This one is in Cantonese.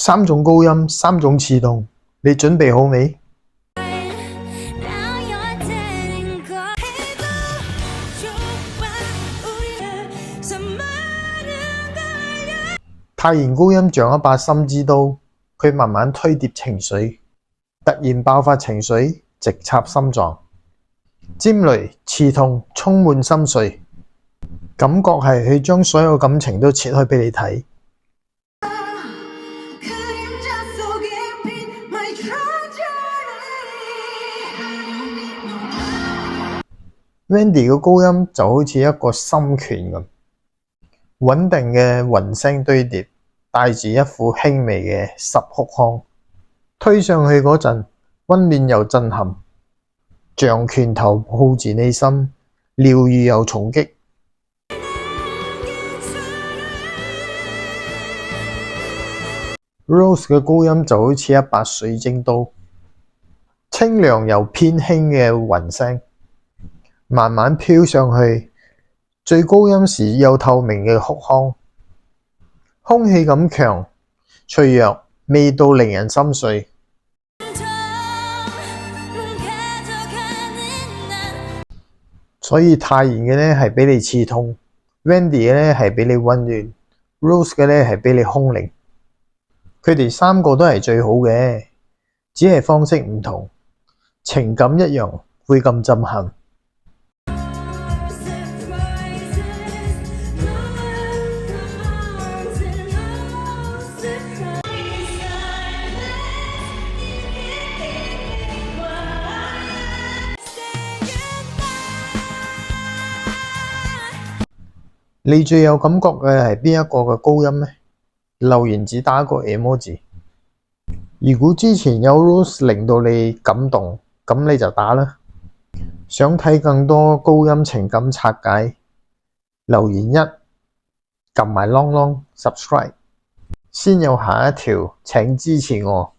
三種高音，三種刺痛，你準備好未？泰然高音像一把心之刀，佢慢慢推跌情緒，突然爆發情緒，直插心臟，尖銳刺痛，充滿心碎，感覺係佢將所有感情都切開俾你睇。Wendy 嘅高音就好似一個心拳咁，穩定嘅雲聲堆疊，帶住一副輕微嘅十哭腔，推上去嗰陣溫暖又震撼，像拳頭抱住你心，療癒又重擊。Rose 嘅高音就好似一把水晶刀，清涼又偏輕嘅雲聲，慢慢飄上去，最高音時有透明嘅哭腔，空氣感強，脆弱，味道令人心碎。所以泰然嘅呢係俾你刺痛， Wendy 嘅呢係俾你溫暖， Rose 嘅呢係俾你空靈。佢哋三個都係最好嘅，只係方式唔同，情感一樣會咁震撼。你最有感覺嘅係邊一個嘅高音呢？留言只打個 emoji。如果之前有 Rose 令到你感動，咁你就打啦。想睇更多高音情感拆解，留言一，撳埋啷啷 subscribe， 先有下一條，請支持我。